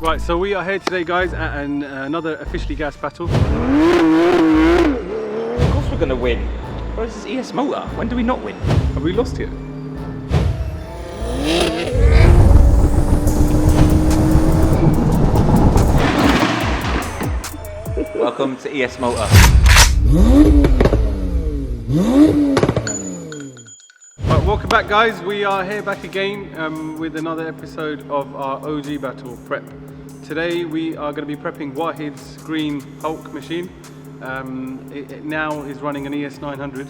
Right, so we are here today, guys, at another officially gas battle. Of course we're going to win. Bro, this is ESMOTOR. When do we not win? Have we lost yet? Welcome to ESMOTOR. Right, welcome back, guys. We are here back again with another episode of our OG battle prep. Today we are going to be prepping Wahid's green Hulk machine. It now is running an ES900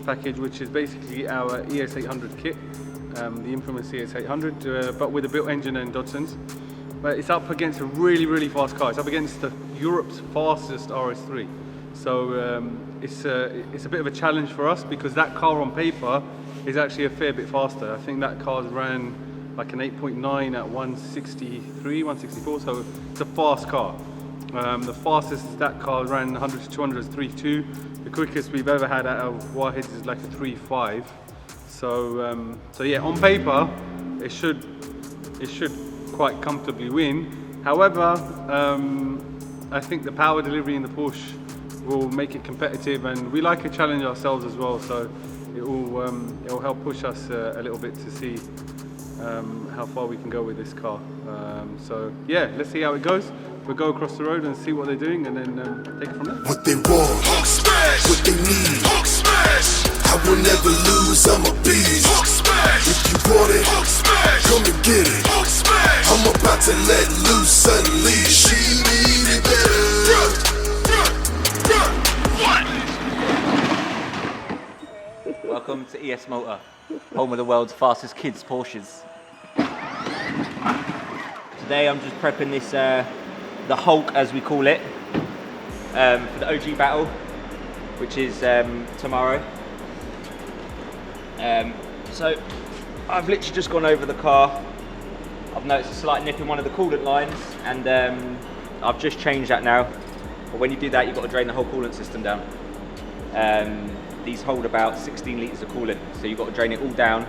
package, which is basically our ES800 kit, the infamous ES800, but with a built engine and Dodsons. But it's up against a really fast car. It's up against Europe's fastest RS3. So it's a bit of a challenge for us because that car on paper is actually a fair bit faster. I think that car's ran like an 8.9 at 163, 164, so it's a fast car. The fastest that car ran 100 to 200 is 3.2. The quickest we've ever had out of Wahid's is like a 3.5. So yeah, on paper it should quite comfortably win. However, I think the power delivery in the Porsche will make it competitive, and we like to challenge ourselves as well. So it will help push us a little bit to see how far we can go with this car. So yeah, let's see how it goes. We'll go across the road and see what they're doing, and then take it from there. What they want, Hulk smash. What they need, Hulk smash. I will never lose, I'm a beast. Hulk smash. If you want it, Hulk smash. Come and get it, Hulk smash. I'm about to let loose, unleash. She need it better. Welcome to ESMOTOR, home of the world's fastest kids' Porsches. Today I'm just prepping this, the Hulk as we call it, for the OG battle, which is tomorrow. So I've literally just gone over the car. I've noticed a slight nip in one of the coolant lines, and I've just changed that now. But when you do that, you've got to drain the whole coolant system down. These hold about 16 litres of coolant, so you've got to drain it all down.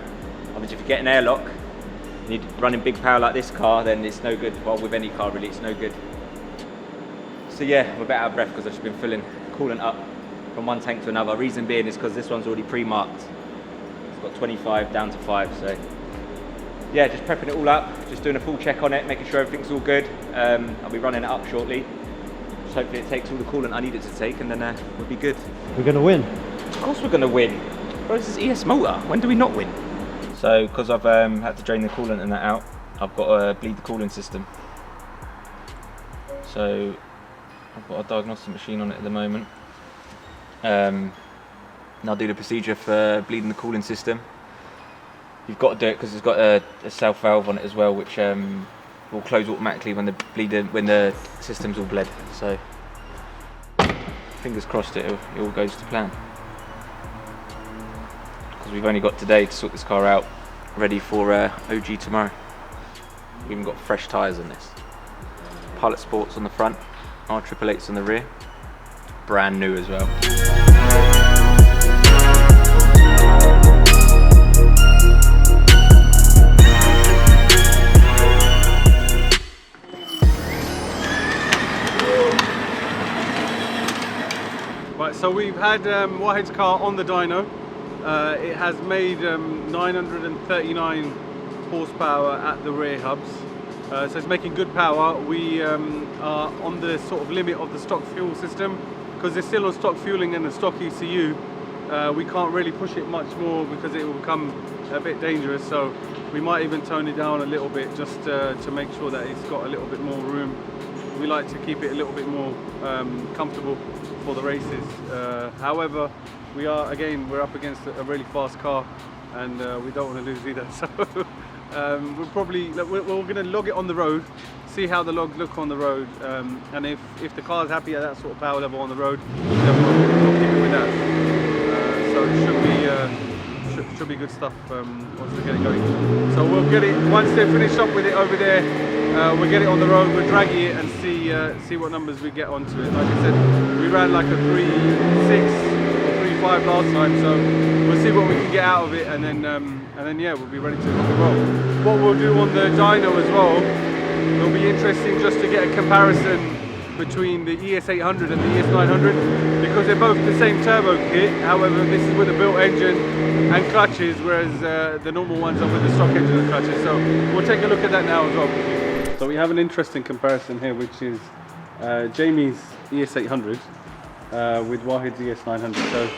Obviously, if you get an airlock and you're running big power like this car, then it's no good. Well, with any car really, it's no good. So yeah, I'm a bit out of breath because I've just been filling coolant up from one tank to another. Reason being is because this one's already pre-marked. It's got 25 down to 5, so yeah, just prepping it all up, just doing a full check on it, making sure everything's all good. I'll be running it up shortly. Just hopefully it takes all the coolant I need it to take, and then we'll be good. We're going to win. Of course we're going to win. Bro, this is ESMOTOR. When do we not win? So, because I've had to drain the coolant and that out, I've got to bleed the cooling system. So, I've got a diagnostic machine on it at the moment. And I'll do the procedure for bleeding the cooling system. You've got to do it because it's got a self valve on it as well, which will close automatically when the system's all bled. So, fingers crossed it all goes to plan. Because we've only got today to sort this car out, ready for OG tomorrow. We've even got fresh tyres on this. Pilot Sports on the front, R888s on the rear, brand new as well. Right, so we've had Wahid's car on the dyno. It has made 939 horsepower at the rear hubs, so it's making good power. We are on the sort of limit of the stock fuel system because it's still on stock fueling and the stock ECU. We can't really push it much more because it will become a bit dangerous, so we might even tone it down a little bit just to make sure that it's got a little bit more room. We like to keep it a little bit more comfortable for the races. However, we're up against a really fast car, and we don't want to lose either. So we're going to log it on the road, see how the logs look on the road, and if the car's happy at that sort of power level on the road, then we'll keep it with that. So it should be good stuff once we get it going. So we'll get it once they're finished up with it over there. We'll get it on the road, we'll drag it and see what numbers we get onto it. Like I said, we ran like a 3.6 or 3.5 last time, so we'll see what we can get out of it, and then yeah, we'll be ready to rock and roll. What we'll do on the dyno as well it'll be interesting just to get a comparison between the ES800 and the ES900 because they're both the same turbo kit. However, this is with a built engine and clutches, whereas the normal ones are with the stock engine and clutches. So we'll take a look at that now as well. So we have an interesting comparison here, which is Jamie's ES800 with Wahid's ES900. So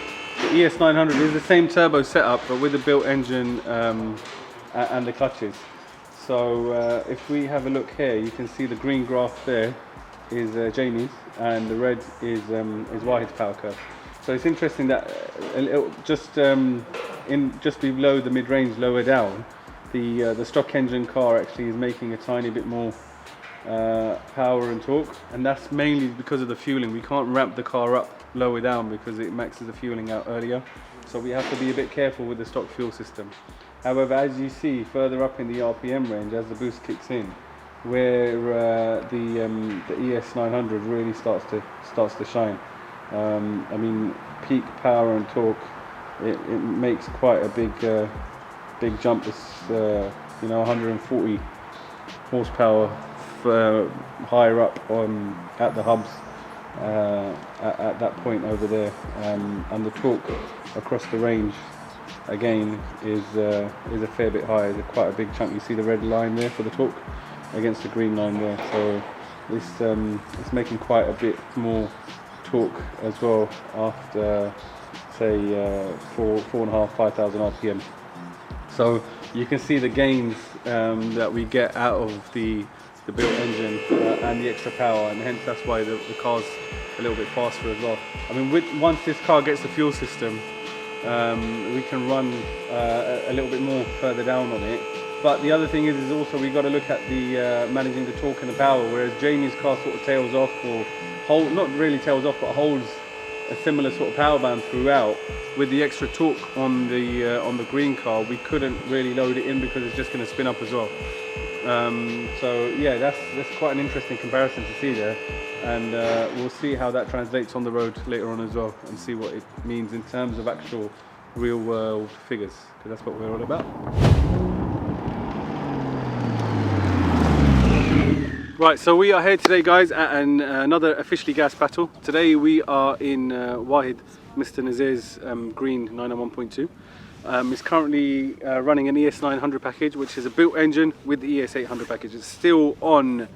the ES900 is the same turbo setup, but with the built engine and the clutches. So if we have a look here, you can see the green graph there is Jamie's, and the red is Wahid's power curve. So it's interesting that just below the mid-range, lower down, the stock engine car actually is making a tiny bit more power and torque, and that's mainly because of the fueling. We can't ramp the car up lower down because it maxes the fueling out earlier. So we have to be a bit careful with the stock fuel system. However, as you see further up in the RPM range, as the boost kicks in, where the ES900 really starts to shine. I mean, peak power and torque, it makes quite a big jump. It's 140 horsepower higher up at the hubs at that point over there, and the torque across the range again is a fair bit higher. It's quite a big chunk. You see the red line there for the torque against the green line there, so it's making quite a bit more torque as well after say 5,000 RPM. So you can see the gains that we get out of the built engine and the extra power, and hence that's why the car's a little bit faster as well. I mean, once this car gets the fuel system, we can run a little bit more further down on it. But the other thing is also we've got to look at the managing the torque and the power, whereas Jamie's car sort of tails off, or not really tails off, but holds a similar sort of power band throughout. With the extra torque on the green car, we couldn't really load it in because it's just going to spin up as well. So yeah, that's quite an interesting comparison to see there, and we'll see how that translates on the road later on as well, and see what it means in terms of actual real world figures, because that's what we're all about. Right, so we are here today, guys, at another officially gas battle. Today we are in Wahid, Mr. Nazir's green 991.2. It's currently running an ES900 package, which is a built engine with the ES800 package. It's still on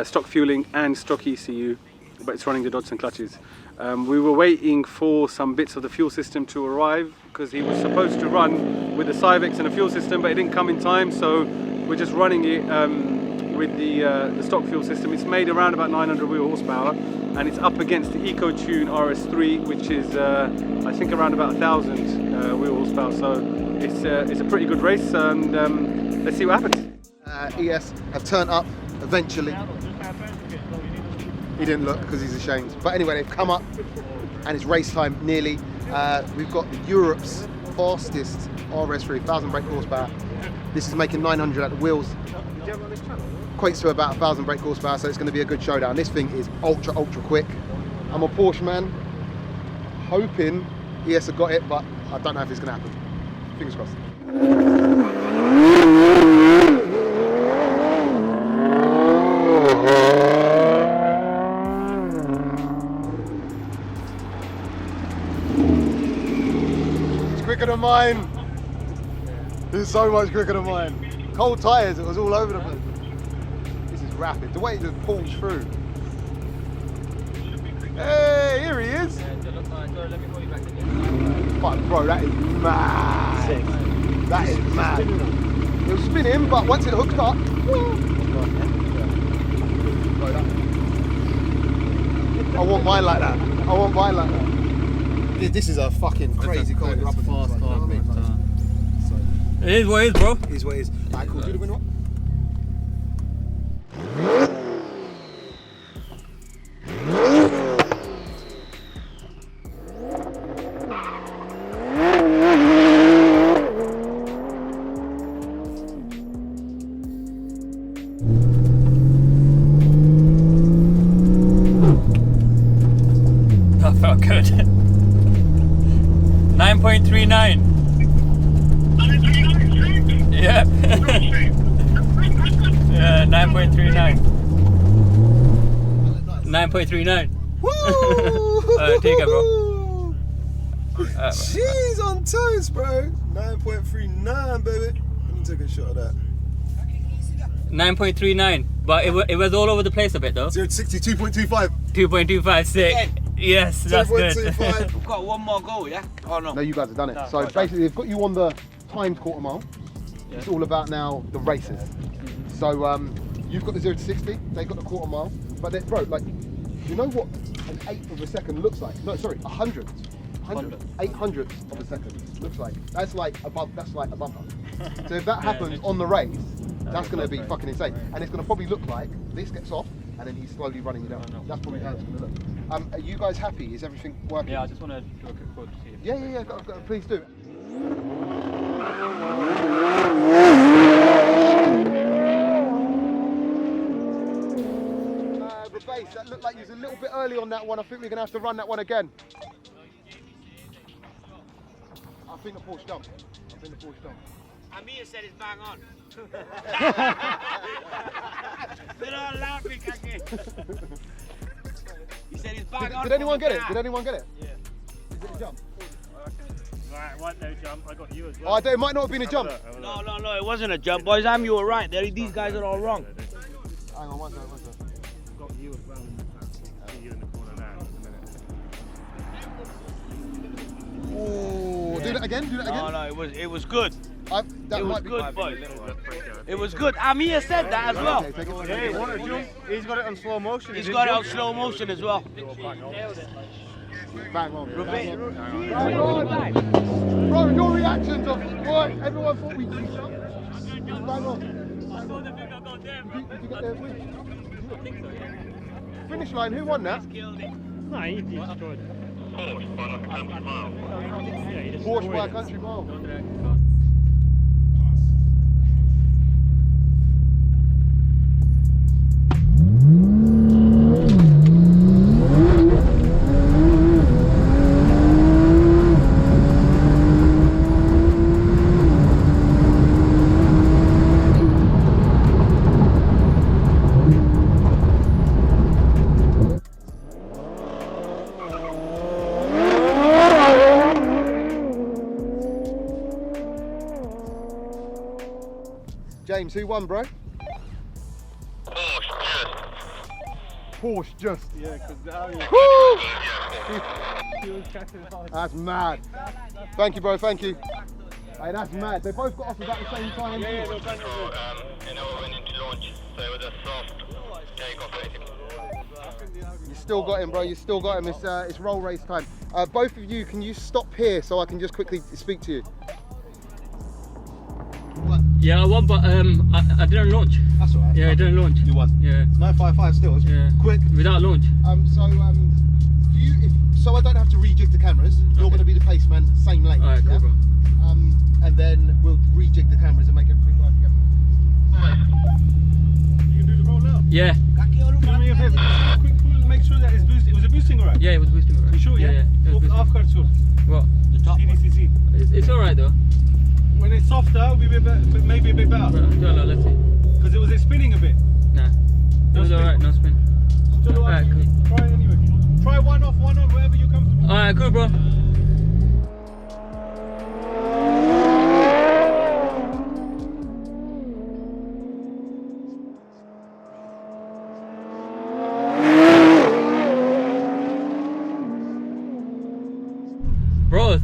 stock fueling and stock ECU, but it's running the Dodson clutches. We were waiting for some bits of the fuel system to arrive because he was supposed to run with the Cyvex and a fuel system, but it didn't come in time, so we're just running it with the stock fuel system. It's made around about 900 wheel horsepower, and it's up against the ECOTUNE RS3, which is I think around about 1,000 wheel horsepower. So it's a pretty good race, and let's see what happens. ES have turned up eventually. He didn't look because he's ashamed. But anyway, they've come up, and it's race time nearly. We've got Europe's fastest RS3, 1,000 brake horsepower. This is making 900 at the wheels. Equates to about 1,000 brake horsepower, so it's going to be a good showdown. This thing is ultra quick. I'm a Porsche man, hoping ES have got it, but I don't know if it's going to happen. Fingers crossed. It's quicker than mine. It's so much quicker than mine. Cold tyres, it was all over the place. This is rapid. The way it just pulls through. Hey, here he is. But bro, that is mad. That is mad. It was spinning, but once it hooked up, I want mine like that. I want mine like that. This is a fucking crazy car. It's fast car. It is what it is, bro. It is what it is. Alright, cool. Do the winner one. That felt good. 9.39. Yeah. Yeah. 9.39. 9.39. Woo! Take it, bro. She's on toast, bro. 9.39, baby. Let me take a shot of that. 9.39. But it was all over the place a bit though. 0 to 60, 2.25. 2.25, sick. Yes, that's good. 2.25. We've got one more goal, yeah? Oh no. No, you guys have done it. So basically, they've got you on the timed quarter mile. Yeah. It's all about now the races. So you've got the 0 to 60, they've got the quarter mile. But they, bro, like, you know what an eighth of a second looks like? No, sorry, 800ths of a second looks like. That's like a bumper. So if that happens on the race, that's going to be fucking insane. And it's going to probably look like this gets off, and then he's slowly running you down. That's probably how it's going to look. Are you guys happy? Is everything working? Yeah, I just want to do a quick quote to see if... Yeah. Please do. Base, that looked like he was a little bit early on that one. I think we're going to have to run that one again. I think the Porsche jumped. Amir said it's bang on. They're all laughing again. He said it's bang on. Did anyone get it? Yeah. Is it a jump? Right, what no jump? I got you as well. Oh, it might not have been a jump. No, it wasn't a jump, boys. You were right. These guys are all wrong. Hang on, one second. Got you as well in the back. See you in the corner now in a minute. Oh, do that again. No, it was good. That It was might be good, boys. It was good. Amir said that as well. Okay, take it. Hey, what a jump. He's got it on slow motion. He's got it on slow motion as well. Bang on. Bang Bro, your reactions of what everyone thought we did. Bang on. Did you get there? Finish line, who won that? No, he destroyed it. Porsche by a country mile. James, who won, bro? Porsche just. Yeah, because he was catching hard. That's mad. Thank you, bro. Thank you. Hey, that's mad. They both got off about the same time. Yeah, an hour went into launch, so it was a soft takeoff basically. You still got him, bro. You still got him. It's roll race time. Both of you, can you stop here so I can just quickly speak to you? Yeah, I won, but I didn't launch. That's alright. Yeah, I didn't launch. You won. Yeah. 955 still. It's quick. Without launch. So I don't have to rejig the cameras. You're going to be the paceman, same lane. Alright, cool, bro. And then we'll rejig the cameras and make everything work together. You can do the roll now. Yeah. Do me a favour. Quick pull and make sure that it's boosting. It was a boosting, alright? Yeah, it was boosting. Right. You sure, yeah? It was boosting. Half card sure. What? CDCC. It's alright though. When it's softer, it'll be maybe a bit better. Right, let's see. Because it was spinning a bit. Nah. It was alright, no spin. Alright, cool. Try it anyway. Try one off, one on, wherever you come from. Alright, cool, bro. Bro,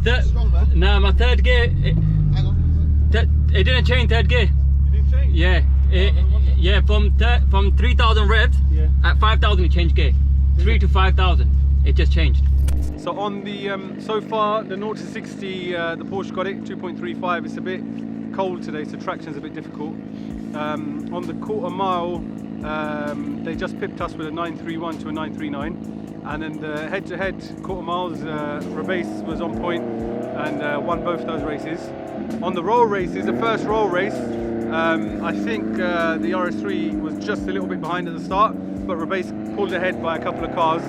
nah, my third gear, Hang on. it didn't change third gear. It didn't change? Yeah, from 3,000 revs, at 5,000 it changed gear. 3 to 5,000, it just changed. So on the, so far, the 0 to 60, the Porsche got it, 2.35. It's a bit cold today, so traction's a bit difficult. On the quarter mile, they just pipped us with a 931 to a 939. And then the head-to-head quarter miles, Rebase was on point and won both those races. On the roll races, the first roll race, I think the RS3 was just a little bit behind at the start, but Rebase pulled ahead by a couple of cars.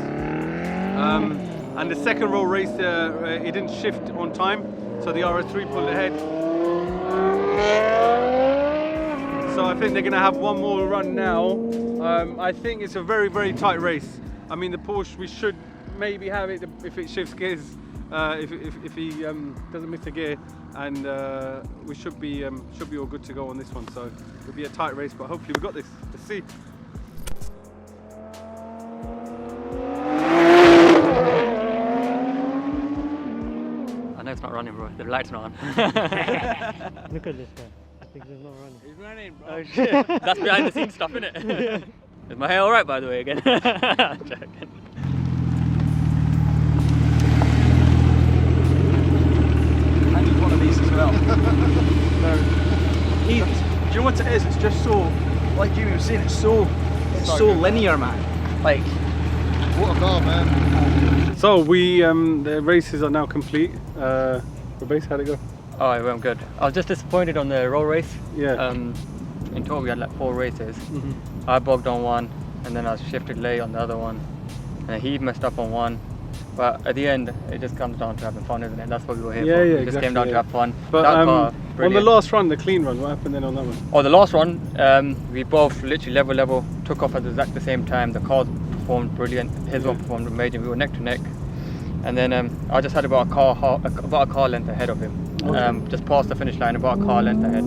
And the second roll race, it didn't shift on time, so the RS3 pulled ahead. So I think they're going to have one more run now. I think it's a very, very tight race. I mean, the Porsche, we should maybe have it if it shifts gears, if he doesn't miss a gear, and we should be all good to go on this one. So it'll be a tight race, but hopefully we got this. Let's see. I know it's not running, bro. The light's not on. Look at this guy. I think he's not running. He's running, bro. Oh shit. That's behind the scenes stuff, innit? Is my hair alright, by the way, again? I'm joking. I need one of these as well. Do you know what it is? It's just so, like Jimmy was saying, it's so linear, man. Like, What a car, man. So the races are now complete. Rebase, how'd it go? Oh, it went good. I was just disappointed on the roll race. Yeah. In total, we had like 4 races. Mhm. I bogged on one, and then I shifted late on the other one, and he messed up on one. But at the end, it just comes down to having fun, isn't it? That's what we were here for. It just came down to have fun. But that car, on the brilliant. last run, the clean run, what happened then on that one? Oh, the last one, we both literally level, took off at the exact same time. The cars performed brilliant. His one performed amazing. We were neck to neck. And then I just had about a car length ahead of him. Okay. Just past the finish line, about a car length ahead.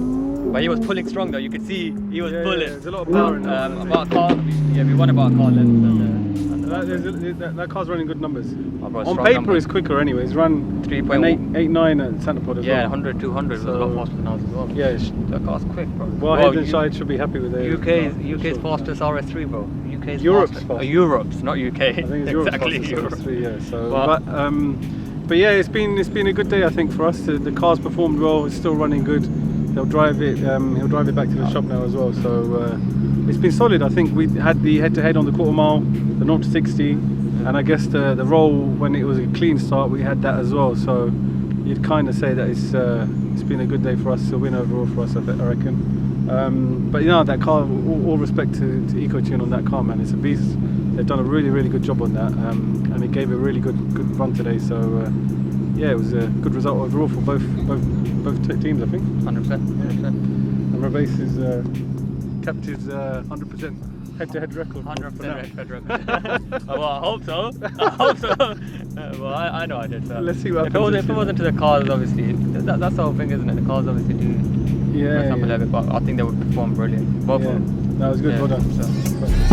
But he was pulling strong though. You could see he was pulling. Yeah, there's a lot of power in that. About a car, we won about a car length. That car's running good numbers. Oh, bro, On strong paper, numbers. it's quicker anyway. It's run 3.1. 8.9 at Santa Pod as well. Yeah, 100, 200 was a lot faster than ours as well. Yeah, The car's quick, bro. well, Head and Shide should be happy with it. UK's fastest RS3, bro. UK's Europe's fastest. fastest. Europe's, not UK. I think it's Europe's exactly fastest Europe. RS3, yeah. So, But- but yeah, it's been a good day I think for us. The car's performed well. It's still running good. They'll drive it. He'll drive it back to the shop now as well. So it's been solid. I think we had the head-to-head on the quarter mile, the 0 to 60, and I guess the roll when it was a clean start, we had that as well. So you'd kind of say that it's been a good day for us. It's a win overall for us, I reckon. But you know, that car, all respect to ECOTUNE on that car, man. It's a beast. They've done a really, really good job on that, and it gave a really good run today. So yeah, it was a good result overall for both teams, I think. 100%. And Rebase has kept his 100% head-to-head record. 100% head record. Well, I hope so. I hope so. Well, I know I did. So. Let's see what If happens. it wasn't to the cars, obviously, that's the whole thing, isn't it? The cars obviously do mess up a little bit, but I think they would perform brilliant. Both of them. That was good. Yeah, Well done. so.